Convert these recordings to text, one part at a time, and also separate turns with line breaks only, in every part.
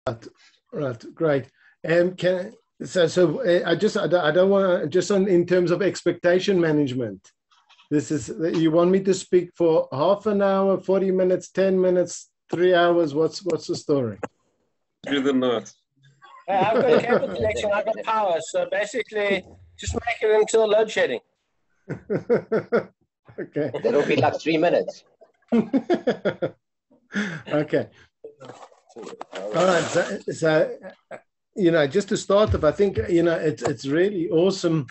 Right, great. I don't want to, just in terms of expectation management. This is, you want me to speak for half an hour, 40 minutes, 10 minutes, 3 hours? What's the story?
Do the math.
I've got a cable connection. I've got power. So basically, just make it until load shedding.
Okay.
That'll be like 3 minutes.
Okay. All right. So just to start up, I think it's really awesome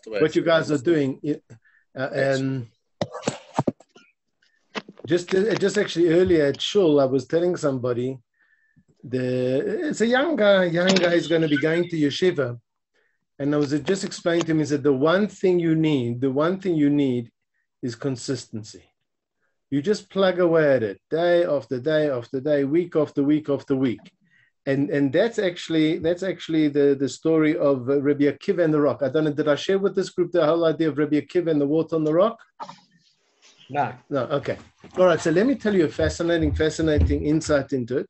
what you guys are doing. And just actually earlier at shul, I was telling somebody it's a young guy is going to be going to yeshiva, and I was just explaining to him, he said the one thing you need is consistency. You just plug away at it day after day after day, week after week after week. And that's actually the story of Rabbi Akiva and the rock. I don't know, did I share with this group the whole idea of Rabbi Akiva and the water on the rock?
No.
Okay. All right, so let me tell you a fascinating insight into it.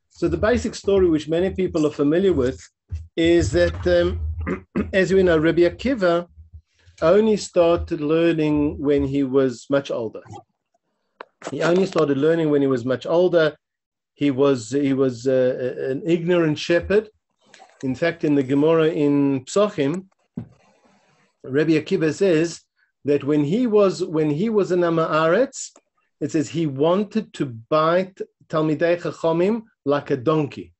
So the basic story, which many people are familiar with, is that, as we know, Rabbi Akiva only started learning when he was much older. He only started learning when he was much older. He was an ignorant shepherd. In fact, in the Gemara in Psochim, Rabbi Akiva says that when he was in Am Haaretz, it says he wanted to bite Talmidei Chachamim like a donkey.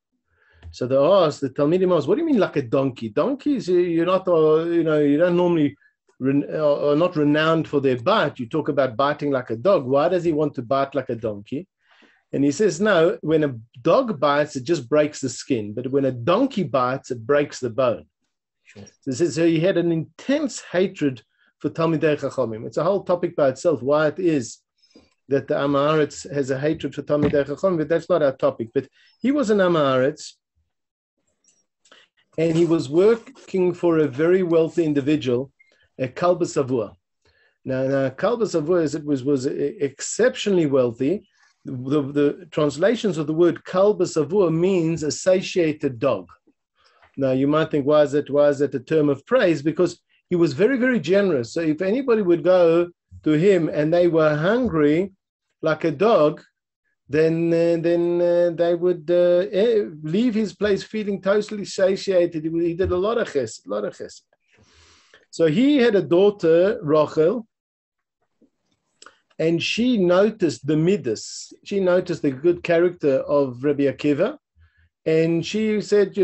So they asked, the Talmidim asked, what do you mean like a donkey? Donkeys, you're not, you don't normally are not renowned for their bite. You talk about biting like a dog. Why does he want to bite like a donkey? And he says, no, when a dog bites, it just breaks the skin. But when a donkey bites, it breaks the bone. Sure. So he had an intense hatred for Talmidei Chachamim. It's a whole topic by itself, why it is that the Am Haaretz has a hatred for Talmidei Chachamim, but that's not our topic. But he was an Am Haaretz, and he was working for a very wealthy individual, a Kalba Savua. Now Kalba Savua was exceptionally wealthy. The translations of the word Kalba Savua means a satiated dog. Now you might think, why is that a term of praise? Because he was very, very generous. So if anybody would go to him and they were hungry like a dog, then they would leave his place feeling totally satiated. He did a lot of chesed. So he had a daughter, Rachel, and she noticed the midas. She noticed the good character of Rabbi Akiva, and she said,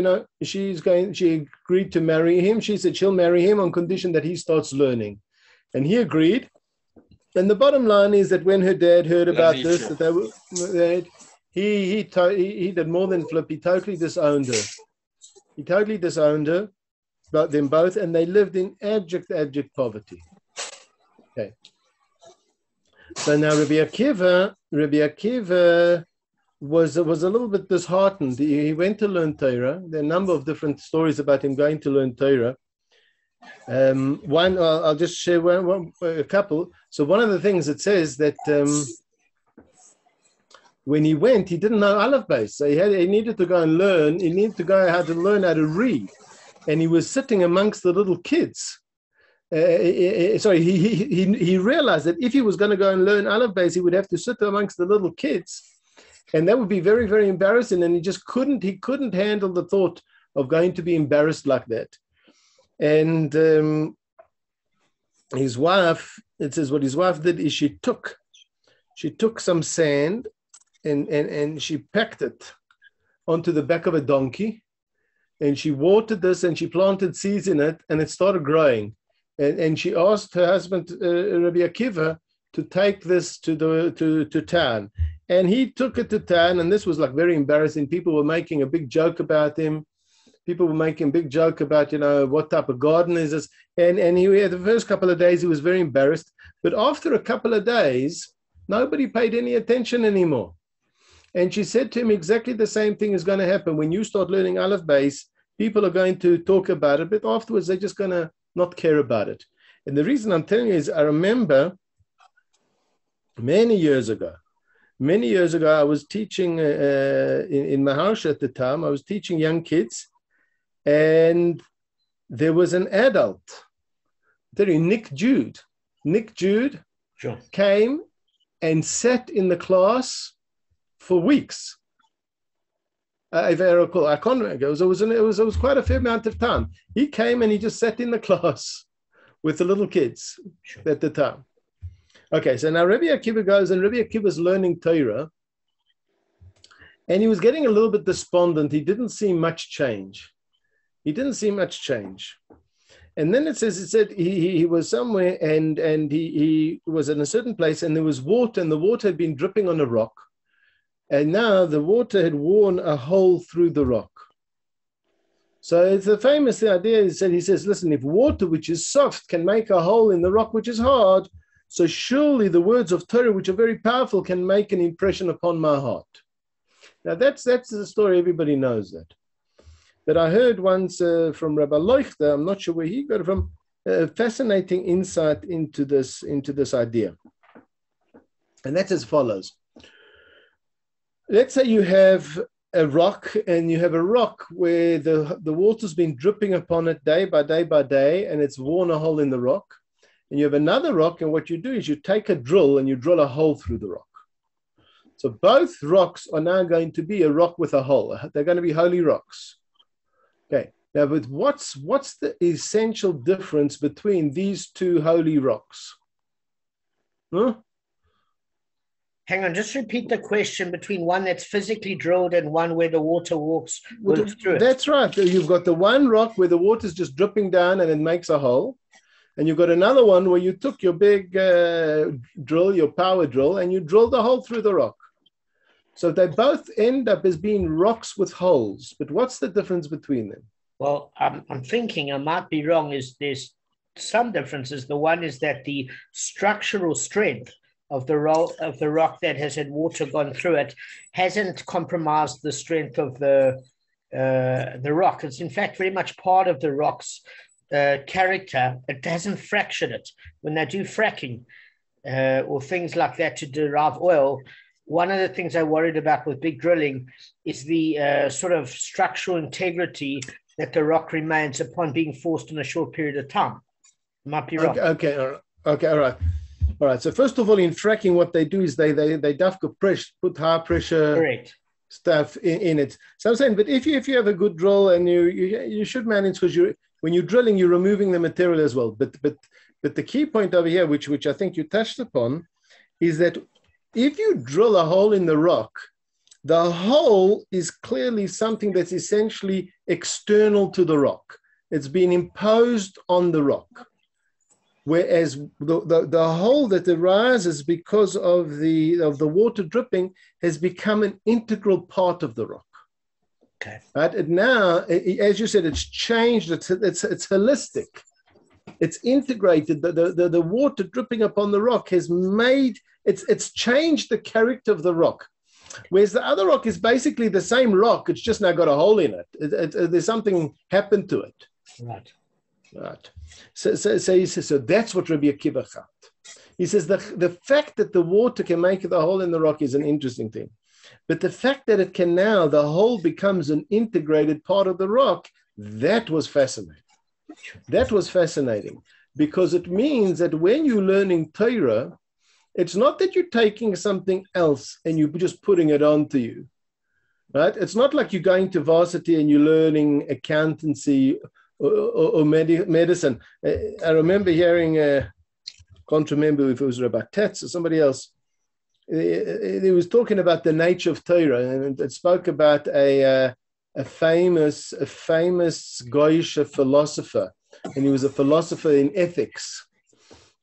she agreed to marry him. She said she'll marry him on condition that he starts learning, and he agreed. And the bottom line is that when her dad heard about this, he did more than flip. He totally disowned her. But them both, and they lived in abject poverty. Okay. So now Rabbi Akiva was a little bit disheartened. He went to learn Torah. There are a number of different stories about him going to learn Torah. One, I'll just share a couple. So one of the things it says that when he went, he didn't know Aleph Beis. So he needed to go and learn. He needed to go how to learn how to read. And he was sitting amongst the little kids. He realized that if he was going to go and learn Aleph Beis, he would have to sit amongst the little kids, and that would be very, very embarrassing. And he couldn't handle the thought of going to be embarrassed like that. And his wife, it says what his wife did is she took some sand and she packed it onto the back of a donkey. And she watered this and she planted seeds in it, and it started growing. And she asked her husband, Rabbi Akiva, to take this to town. And he took it to town, and this was like very embarrassing. People were making a big joke about him. People were making a big joke about, what type of garden is this? And the first couple of days, he was very embarrassed. But after a couple of days, nobody paid any attention anymore. And she said to him, exactly the same thing is going to happen. When you start learning Aleph Beis, people are going to talk about it, but afterwards they're just going to not care about it. And the reason I'm telling you is I remember many years ago, Many years ago, I was teaching in Maharsha at the time. I was teaching young kids, and there was an adult, Nick Jude. Nick Jude came and sat in the class for weeks. If I recall, I can't remember. It was quite a fair amount of time. He came and he just sat in the class with the little kids at the time. Okay, so now Rabbi Akiva goes, and Rabbi Akiva's learning Torah, and he was getting a little bit despondent. He didn't see much change. And then it said he was somewhere, and he was in a certain place, and there was water, and the water had been dripping on a rock, and now the water had worn a hole through the rock. So it's a famous idea. He says, listen, if water which is soft can make a hole in the rock which is hard, so surely the words of Torah, which are very powerful, can make an impression upon my heart. Now that's the story. Everybody knows that. That I heard once from Rabbi Leuchter. I'm not sure where he got it from. Fascinating insight into this idea, and that's as follows. Let's say you have a rock, and you have a rock where the water's been dripping upon it day by day by day, and it's worn a hole in the rock. And you have another rock, and what you do is you take a drill and you drill a hole through the rock. So both rocks are now going to be a rock with a hole. They're going to be holy rocks. Okay. Now, but what's the essential difference between these two holy rocks? Huh?
Hang on, just repeat the question between one that's physically drilled and one where the water walks through it.
That's right. You've got the one rock where the water's just dripping down and it makes a hole. And you've got another one where you took your big drill, your power drill, and you drilled a hole through the rock. So they both end up as being rocks with holes. But what's the difference between them?
Well, I'm thinking, I might be wrong, there's some differences. The one is that the structural strength of the rock that has had water gone through it hasn't compromised the strength of the rock. It's in fact very much part of the rock's character. It hasn't fractured it. When they do fracking or things like that to derive oil, one of the things I worried about with big drilling is the sort of structural integrity that the rock remains upon being forced in a short period of time. Might be wrong.
Okay, all right. So first of all, in fracking, what they do is they put high pressure
Correct.
stuff in it. So I'm saying, but if you have a good drill, and you should manage, because when you're drilling, you're removing the material as well. But the key point over here, which I think you touched upon, is that if you drill a hole in the rock, the hole is clearly something that's essentially external to the rock. It's been imposed on the rock. Whereas the hole that arises because of the water dripping has become an integral part of the rock.
Okay.
Right? And now, as you said, it's changed. It's holistic. It's integrated. The water dripping upon the rock has made it's changed the character of the rock. Whereas the other rock is basically the same rock. It's just now got a hole in it. There's something happened to it. Right. So he says, so that's what Rabbi Akiva thought. He says the fact that the water can make the hole in the rock is an interesting thing. But the fact that it can now, the hole becomes an integrated part of the rock, that was fascinating. That was fascinating, because it means that when you're learning Torah, it's not that you're taking something else and you're just putting it onto you, right? It's not like you're going to varsity and you're learning accountancy or medicine. I remember hearing, can't remember if it was Rabbi Tetz or somebody else. He was talking about the nature of Torah, and it spoke about a famous Goyish philosopher, and he was a philosopher in ethics,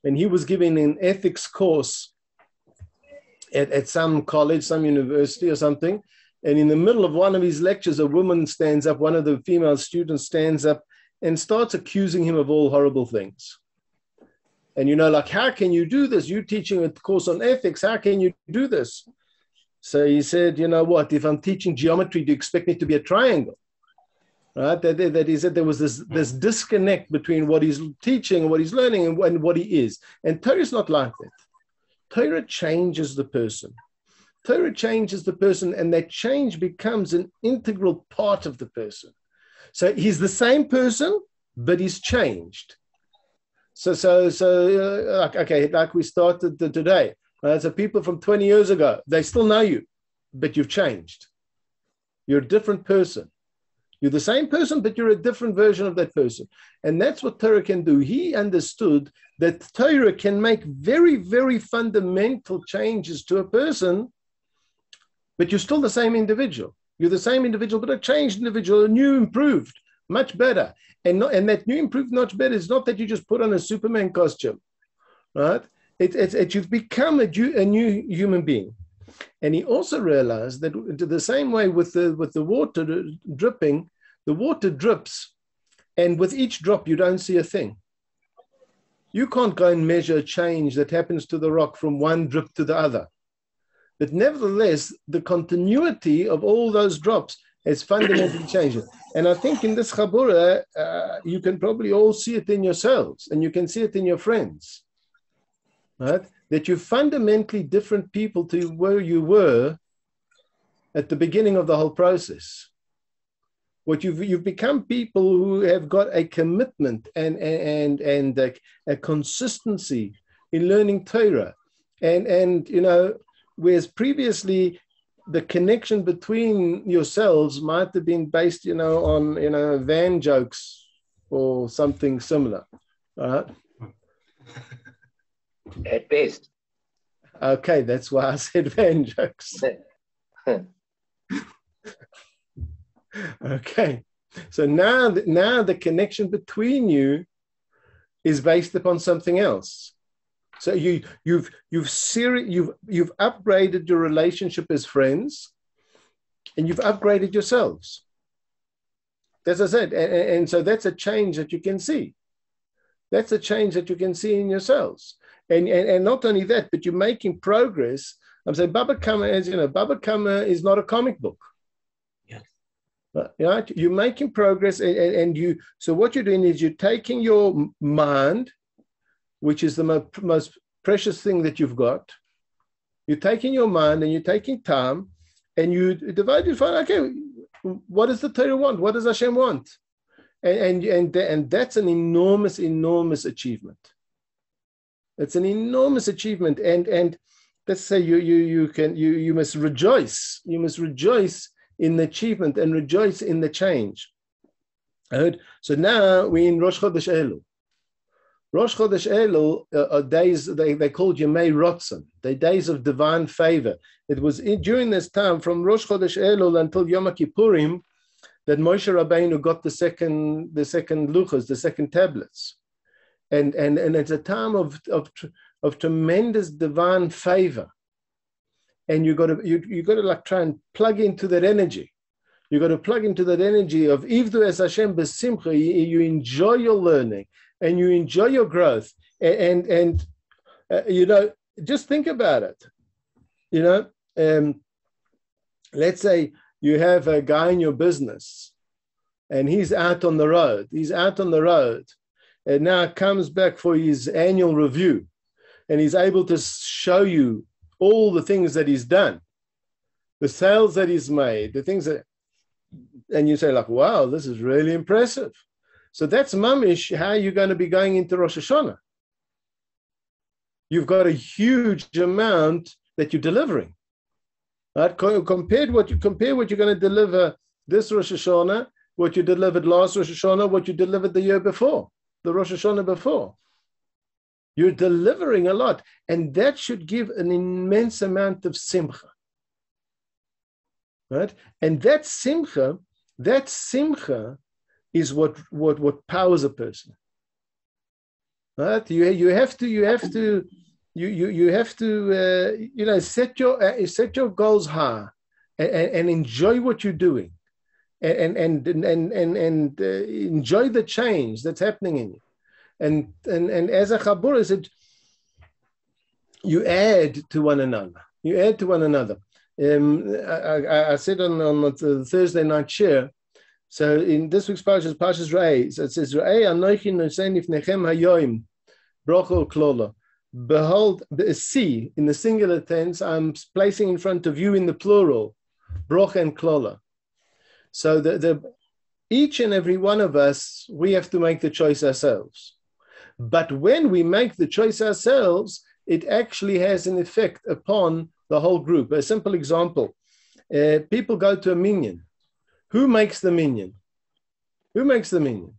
and he was giving an ethics course at some college, some university or something, and in the middle of one of his lectures, a woman stands up, one of the female students stands up and starts accusing him of all horrible things. And like, how can you do this? You're teaching a course on ethics. How can you do this? So he said, you know what? If I'm teaching geometry, do you expect me to be a triangle? Right? That he said there was this disconnect between what he's teaching and what he's learning and what he is. And Torah is not like that. Torah changes the person. Torah changes the person, and that change becomes an integral part of the person. So he's the same person, but he's changed. Like we started today. So people from 20 years ago, they still know you, but you've changed. You're a different person. You're the same person, but you're a different version of that person. And that's what Torah can do. He understood that Torah can make very, very fundamental changes to a person, but you're still the same individual. You're the same individual, but a changed individual, a new, improved, much better. And that new, improved, much better is not that you just put on a Superman costume, right? You've become a new human being. And he also realized that the same way with the water dripping, the water drips, and with each drop, you don't see a thing. You can't go and measure a change that happens to the rock from one drip to the other. But nevertheless, the continuity of all those drops has fundamentally changed. And I think in this Chabura, you can probably all see it in yourselves, and you can see it in your friends, right? That you're fundamentally different people to where you were at the beginning of the whole process. What you've become people who have got a commitment and a consistency in learning Torah, and whereas previously the connection between yourselves might have been based, on van jokes or something similar, right?
At best.
Okay, that's why I said van jokes. Okay, so now the connection between you is based upon something else. So you've upgraded your relationship as friends, and you've upgraded yourselves. As I said, and so that's a change that you can see. That's a change that you can see in yourselves. And not only that, but you're making progress. I'm saying Bava Kamma, as you know, Bava Kamma is not a comic book.
Yes.
Right? You're making progress, so what you're doing is you're taking your mind, which is the most precious thing that you've got. You're taking your mind and you're taking time, and you divide it. Okay, what does the Torah want? What does Hashem want? And that's an enormous, enormous achievement. It's an enormous achievement, and let's say you must rejoice. You must rejoice in the achievement and rejoice in the change. So now we're in Rosh Chodesh Elul. Rosh Chodesh Elul are days they called Yemei Rotzen, the days of divine favor. It was during this time from Rosh Chodesh Elul until Yom Kippurim that Moshe Rabbeinu got the second luchos, the second tablets, and it's a time of tremendous divine favor, and you got to like try and plug into that energy. You got to plug into that energy of Ivdu es Hashem b'simcha. You enjoy your learning and you enjoy your growth, and just think about it. Let's say you have a guy in your business, and he's out on the road. And now comes back for his annual review, and he's able to show you all the things that he's done, the sales that he's made, the things that, and you say like, wow, this is really impressive. So that's mamish how you're going to be going into Rosh Hashanah. You've got a huge amount that you're delivering. Right? Compare what you're going to deliver this Rosh Hashanah, what you delivered last Rosh Hashanah, what you delivered the year before, the Rosh Hashanah before. You're delivering a lot, and that should give an immense amount of simcha. Right? And that simcha is what powers a person. Right? You have to set your goals high and enjoy what you're doing, and enjoy the change that's happening in you. And as a Chabura said, you add to one another. I said on the Thursday night share. So in this week's Parshas Re'eh, so it says Re'eh Anochi Nosein Ifnechem Hayoim Brocha Klola. behold, the see in the singular tense, I'm placing in front of you in the plural, broch and klola. So each and every one of us, we have to make the choice ourselves. But when we make the choice ourselves, it actually has an effect upon the whole group. A simple example, people go to a minyan. Who makes the minyan? Who makes the minyan?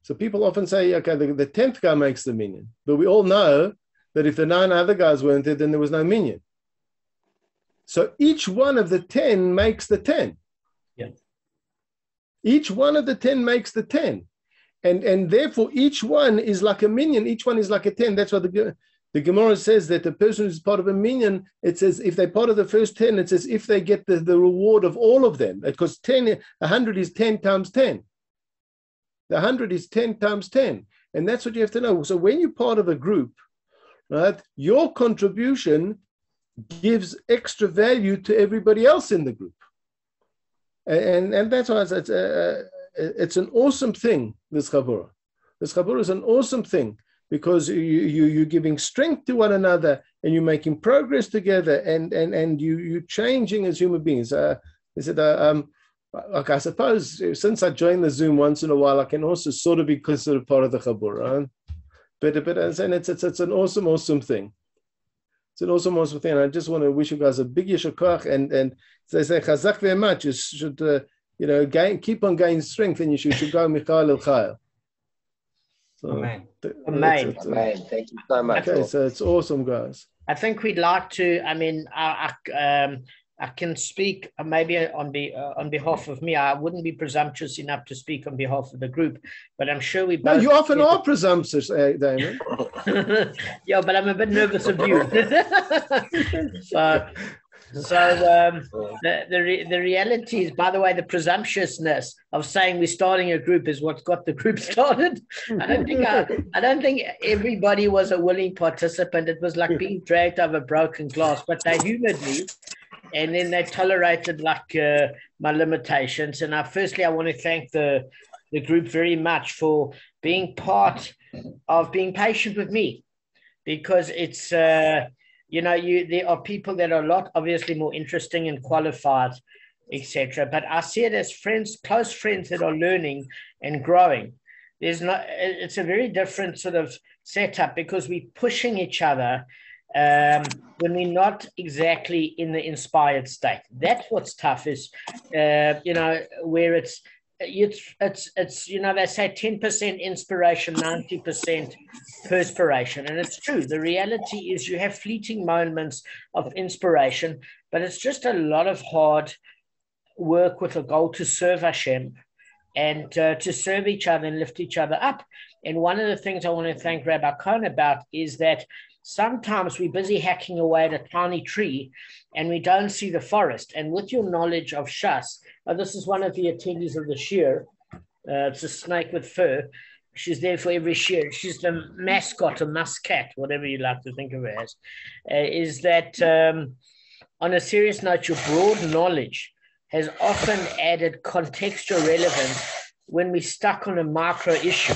So people often say, okay, the 10th guy makes the minyan. But we all know that if the 9 other guys weren't there, then there was no minyan. So each one of the 10 makes the 10.
Yeah.
Each one of the 10 makes the 10. And therefore, each one is like a minyan. Each one is like a 10. That's why the Gemara says that the person who's part of a minyan, it says if they're part of the first 10, it says if they get the reward of all of them. Because 100 is 10 times 10. The 100 is 10 times 10. And that's what you have to know. So when you're part of a group, right, your contribution gives extra value to everybody else in the group. And that's why it's an awesome thing, this Chabura. This Chabura is an awesome thing because you're giving strength to one another and you're making progress together and you're changing as human beings. Like I suppose since I joined the Zoom once in a while, I can also sort of be considered part of the Chabura. But it's an awesome thing. It's an awesome thing. I just want to wish you guys a big yeshar koach and they say chazak very much. You should keep on gaining strength and you should go Michael El Chayil. So,
Amen.
Amen. Thank you so much.
Okay, so it's awesome, guys.
I think we'd like to. I mean, I can speak maybe on behalf of me. I wouldn't be presumptuous enough to speak on behalf of the group, but I'm sure we both.
No, you often are presumptuous, Damon.
Yeah, but I'm a bit nervous of you. So the reality is, by the way, the presumptuousness of saying we're starting a group is what got the group started. I don't think everybody was a willing participant. It was like being dragged over broken glass, but they humored me. And then they tolerated my limitations. And firstly, I want to thank the group very much for being part of being patient with me, because it's there are people that are a lot obviously more interesting and qualified, etc. But I see it as friends, close friends that are learning and growing. It's a very different sort of setup because we're pushing each other. When we're not exactly in the inspired state. That's what's tough is, where it's they say 10% inspiration, 90% perspiration. And it's true. The reality is you have fleeting moments of inspiration, but it's just a lot of hard work with a goal to serve Hashem and to serve each other and lift each other up. And one of the things I want to thank Rabbi Cohen about is that sometimes we're busy hacking away at a tiny tree and we don't see the forest. And with your knowledge of Shas, this is one of the attendees of the shiur. It's a snake with fur. She's there for every shiur. She's the mascot, a muscat, whatever you like to think of her as. Is that on a serious note, your broad knowledge has often added contextual relevance when we're stuck on a micro issue.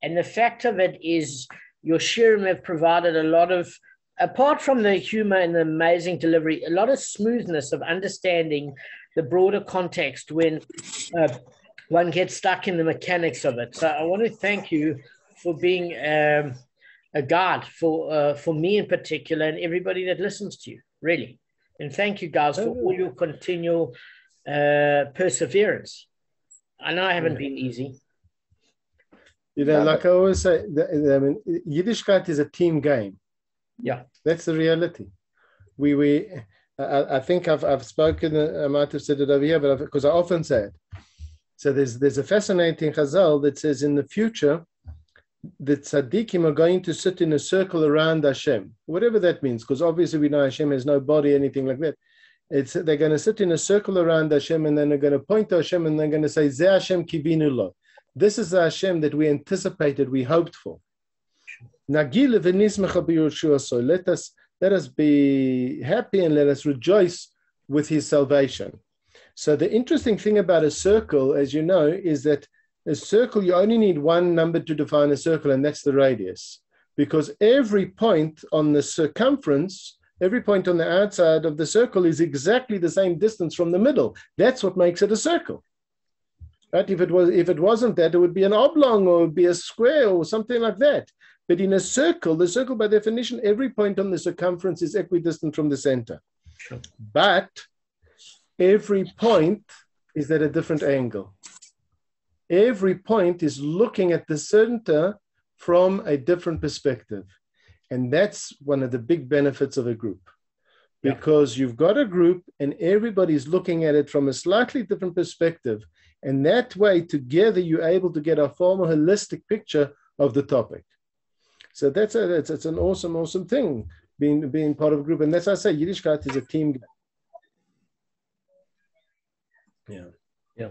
And the fact of it is, your shiurim have provided a lot of, apart from the humor and the amazing delivery, a lot of smoothness of understanding the broader context when one gets stuck in the mechanics of it. So I want to thank you for being a guide for me in particular and everybody that listens to you, really. And thank you guys for all your continual perseverance. I know I haven't been easy.
Like I always say, Yiddishkeit is a team game.
Yeah,
that's the reality. I think I've spoken. I might have said it over here, but because I often say it. So there's a fascinating chazal that says in the future the tzaddikim are going to sit in a circle around Hashem, whatever that means. Because obviously we know Hashem has no body, anything like that. They're going to sit in a circle around Hashem, and then they're going to point to Hashem, and they're going to say, "Ze Hashem kivinu lo." This is the Hashem that we anticipated, we hoped for. Let us be happy and let us rejoice with his salvation. So the interesting thing about a circle, as you know, is that a circle, you only need one number to define a circle, and that's the radius. because every point on the circumference, every point on the outside of the circle is exactly the same distance from the middle. That's what makes it a circle. Right? If it wasn't that, it would be an oblong or it would be a square or something like that. But in a circle, the circle by definition, every point on the circumference is equidistant from the center.
Sure.
But every point is at a different angle. Every point is looking at the center from a different perspective. And that's one of the big benefits of a group. Because you've got a group and everybody's looking at it from a slightly different perspective. And that way, together, you're able to get a far more holistic picture of the topic. So that's an awesome thing, being part of a group. And that's why I say Yiddishkeit is a team. Yeah.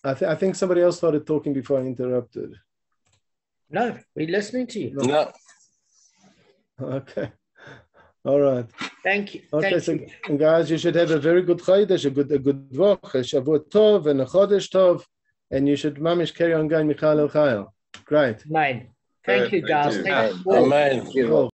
I think somebody else started talking before I interrupted.
No, we're listening to you.
No.
Okay. All right.
Thank you.
Okay,
Thank you.
Guys, you should have a very good Chodesh, a good Woche, Shavua Tov, and a Chodesh Tov, and you should mamish carry on going Michal El Chayil. Great.
Amen. Thank you, guys.
you.
Thank you.
Amen.
Thank you.